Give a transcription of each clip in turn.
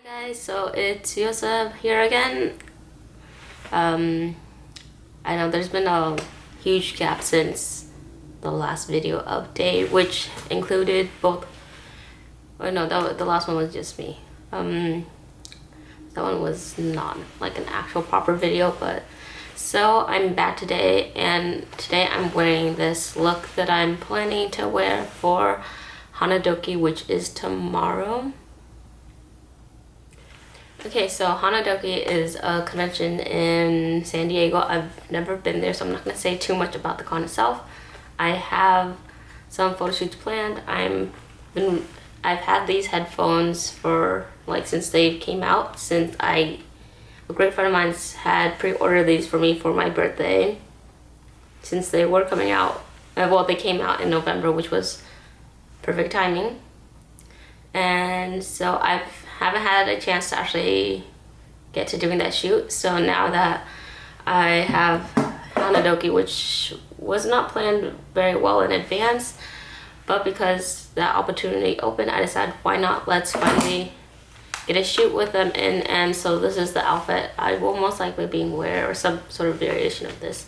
Guys, so it's Tsuyosa here again. I know there's been a huge gap since the last video update, which included both. Oh no, the last one was just me. That one was not like an actual proper video, but so I'm back today, and today I'm wearing this look that I'm planning to wear for Hanadoki, which is tomorrow. Okay, so Hanadoki is a convention in San Diego. I've never been there, so I'm not going to say too much about the con itself. I have some photo shoots planned. I've had these headphones for since they came out. Since a great friend of mine had pre-ordered these for me for my birthday. Since they were coming out, well, they came out in November, which was perfect timing. And so I haven't had a chance to actually get to doing that shoot. So now that I have Hanadoki, which was not planned very well in advance, but because that opportunity opened, I decided why not, let's finally get a shoot with them in. And so this is the outfit I will most likely be wearing, or some sort of variation of this.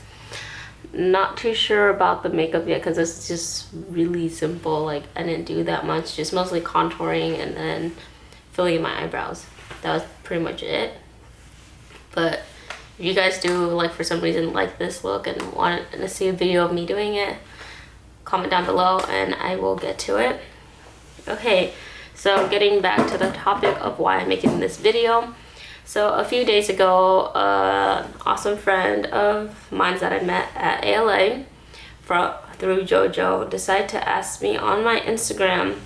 Not too sure about the makeup yet because it's just really simple. I didn't do that much, just mostly contouring and then filling in my eyebrows. That was pretty much it. But if you guys do for some reason like this look and want to see a video of me doing it, comment down below and I will get to it. Okay, so getting back to the topic of why I'm making this video. So a few days ago, an awesome friend of mine that I met at ALA through JoJo decided to ask me on my Instagram,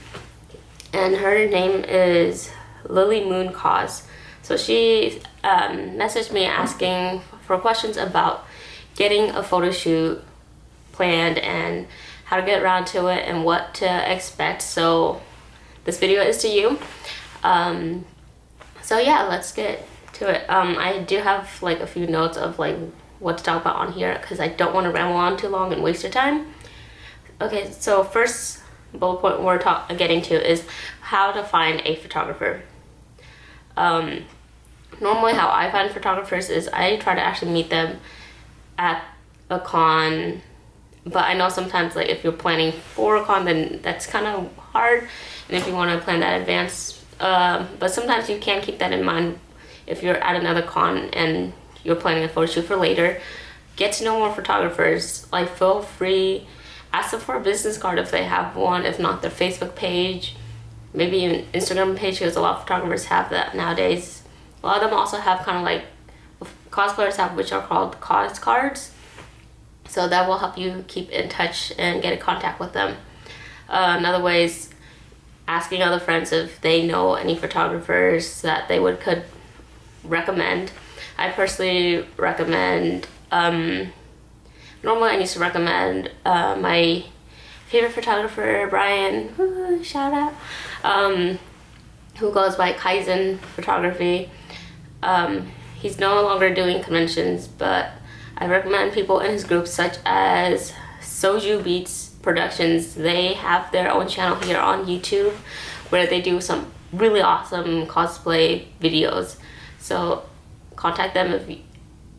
and her name is Lily Moon Cause. So she messaged me asking for questions about getting a photo shoot planned and how to get around to it and what to expect. So this video is to you. So yeah, let's get to it. I do have a few notes of what to talk about on here because I don't want to ramble on too long and waste your time. Okay, so first bullet point we're getting to is how to find a photographer. Normally how I find photographers is I try to actually meet them at a con, but I know sometimes if you're planning for a con, then that's kind of hard, and if you want to plan that in advance, but sometimes you can keep that in mind if you're at another con and you're planning a photo shoot for later. Get to know more photographers. Feel free, ask them for a business card if they have one, if not their Facebook page, maybe even Instagram page, because a lot of photographers have that nowadays. A lot of them also have cosplayers have, which are called cause cards, so that will help you keep in touch and get in contact with them. Another way is asking other friends if they know any photographers that they could recommend. I personally recommend, normally I used to recommend my favorite photographer, Brian, shout out, who goes by Kaizen Photography. He's no longer doing conventions, but I recommend people in his group such as Soju Beats Productions. They have their own channel here on YouTube where they do some really awesome cosplay videos. So contact them if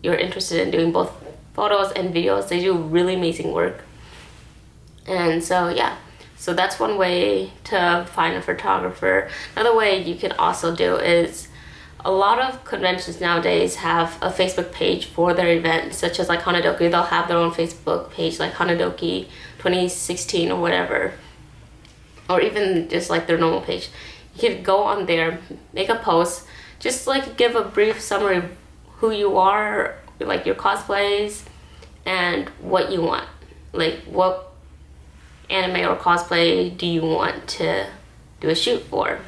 you're interested in doing both photos and videos. They do really amazing work. And so yeah, so that's one way to find a photographer. Another way you can also do is, a lot of conventions nowadays have a Facebook page for their event, such as Hanadoki. They'll have their own Facebook page, Hanadoki 2016 or whatever, or even just their normal page. You could go on there, make a post, just give a brief summary of who you are, your cosplays, and what you want. What anime or cosplay do you want to do a shoot for?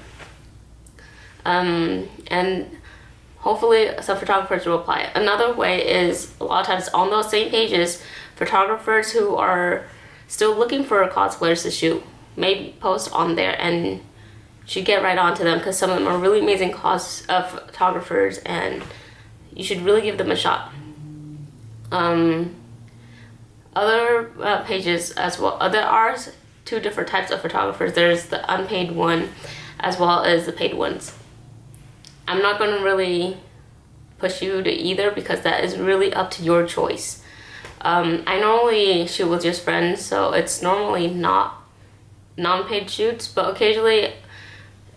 And hopefully some photographers will apply. Another way is, a lot of times on those same pages, photographers who are still looking for cosplayers to shoot may post on there, and should get right on to them because some of them are really amazing photographers and you should really give them a shot. Other pages as well. There are two different types of photographers. There's the unpaid one as well as the paid ones. I'm not going to really push you to either, because that is really up to your choice. I normally shoot with just friends, so it's normally not non-paid shoots, but occasionally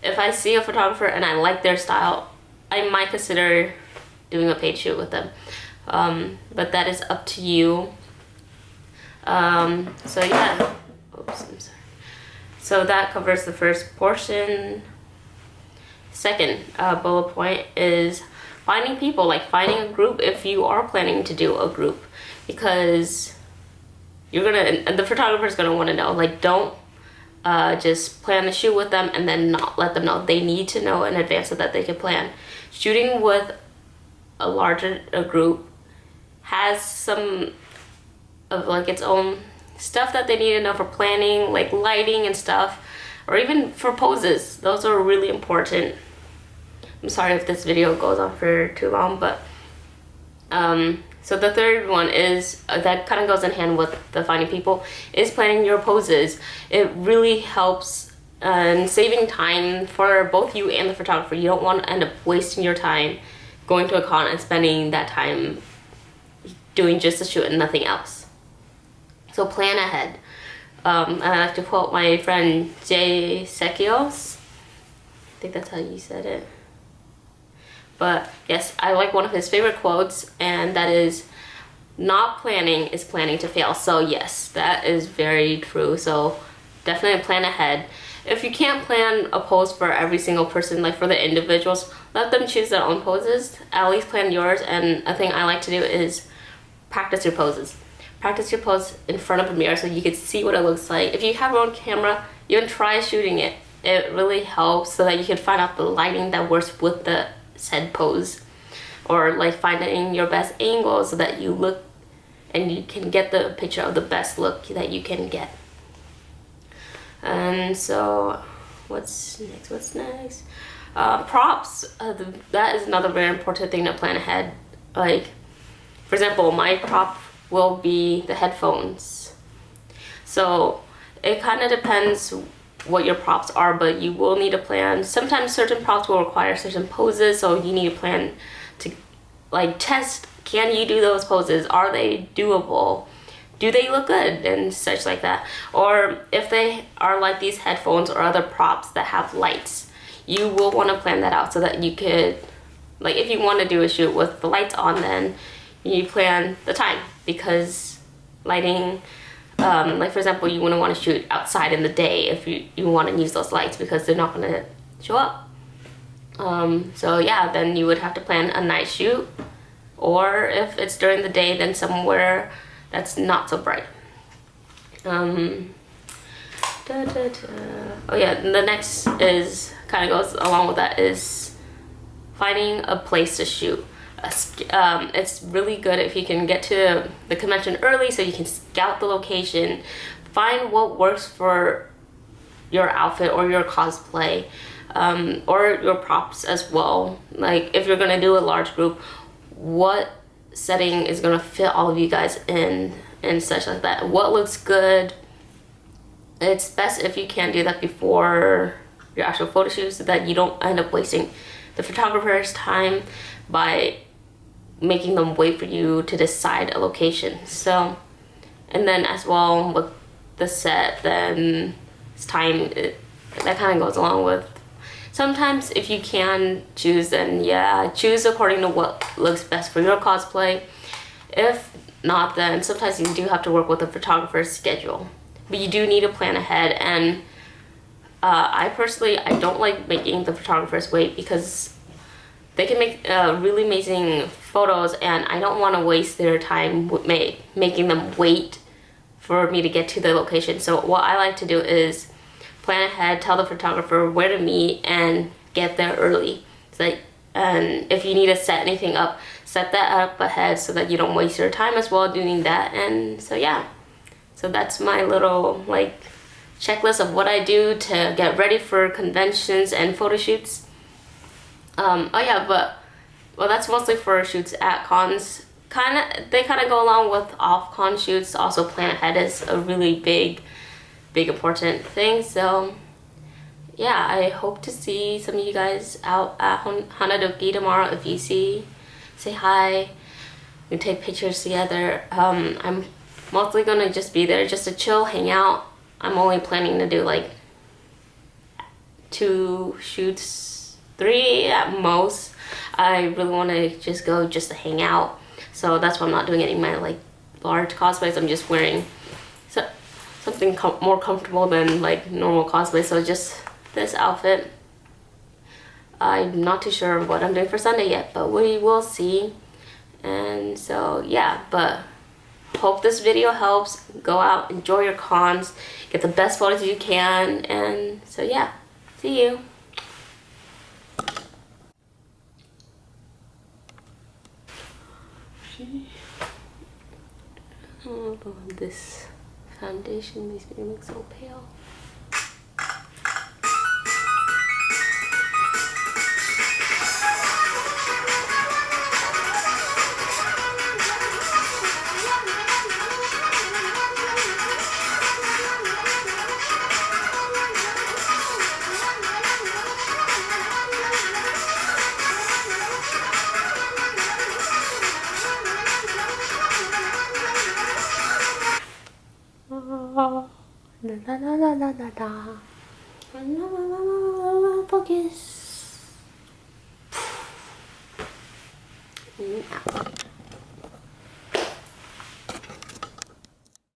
if I see a photographer and I like their style, I might consider doing a paid shoot with them. But that is up to you. So yeah, oops, I'm sorry. So that covers the first portion. Second bullet point is finding people, like finding a group if you are planning to do a group, because the photographer's gonna want to know, like, don't just plan a shoot with them and then not let them know. They need to know in advance so that they can plan. Shooting with a larger group has some of like its own stuff that they need to know for planning, like lighting and stuff, or even for poses. Those are really important. I'm sorry if this video goes on for too long, but so the third one is that kind of goes in hand with the finding people, is planning your poses. It really helps in saving time for both you and the photographer. You don't want to end up wasting your time going to a con and spending that time doing just a shoot and nothing else. So plan ahead. And I like to quote my friend Jay Sekios. I think that's how you said it. But yes, I like one of his favorite quotes, and that is, not planning is planning to fail. So yes, that is very true. So definitely plan ahead. If you can't plan a pose for every single person, like for the individuals, let them choose their own poses. At least plan yours. And a thing I like to do is practice your poses. Practice your pose in front of a mirror so you can see what it looks like. If you have your own camera, even try shooting it. It really helps so that you can find out the lighting that works with the said pose, or like finding your best angle so that you look and you can get the picture of the best look that you can get. And so what's next? Props. That is another very important thing to plan ahead. Like, for example, my prop will be the headphones. So it kind of depends what your props are, but you will need to plan. Sometimes certain props will require certain poses, so you need to plan to like test, can you do those poses? Are they doable? Do they look good? And such like that. Or if they are like these headphones or other props that have lights, you will want to plan that out so that you could, like if you want to do a shoot with the lights on, then you plan the time, because lighting, like for example, you wouldn't want to shoot outside in the day if you want to use those lights, because they're not going to show up. So yeah, then you would have to plan a night shoot, or if it's during the day, then somewhere that's not so bright. Oh yeah, the next is kind of goes along with that, is finding a place to shoot. It's really good if you can get to the convention early so you can scout the location, find what works for your outfit or your cosplay, or your props as well. Like if you're gonna do a large group, what setting is gonna fit all of you guys in and such like that. What looks good. It's best if you can do that before your actual photo shoot so that you don't end up wasting the photographer's time by making them wait for you to decide a location. So, and then as well with the set, then it's time, that kind of goes along with, sometimes if you can choose, then yeah, choose according to what looks best for your cosplay. If not, then sometimes you do have to work with a photographer's schedule, but you do need to plan ahead. And I personally, I don't like making the photographers wait, because they can make really amazing photos, and I don't want to waste their time making them wait for me to get to the location. So what I like to do is plan ahead, tell the photographer where to meet, and get there early. So and if you need to set anything up, set that up ahead so that you don't waste your time as well doing that. And so yeah, so that's my little like checklist of what I do to get ready for conventions and photo shoots. Oh yeah, but well, that's mostly for shoots at cons. They kind of go along with off-con shoots. Also, plan ahead is a really big important thing. So yeah, I hope to see some of you guys out at Hanadoki tomorrow. If you see, say hi. We take pictures together. I'm mostly gonna just be there just to chill, hang out. I'm only planning to do like 2 shoots, 3 at most. I really want to just go just to hang out, so that's why I'm not doing any of my like large cosplays. I'm just wearing something more comfortable than like normal cosplay, so just this outfit. I'm not too sure what I'm doing for Sunday yet, but we will see. And so yeah, but hope this video helps. Go out, enjoy your cons, get the best photos you can, and so yeah, see you. Oh, this foundation makes me look so pale. La la la la la la la. Focus. Now.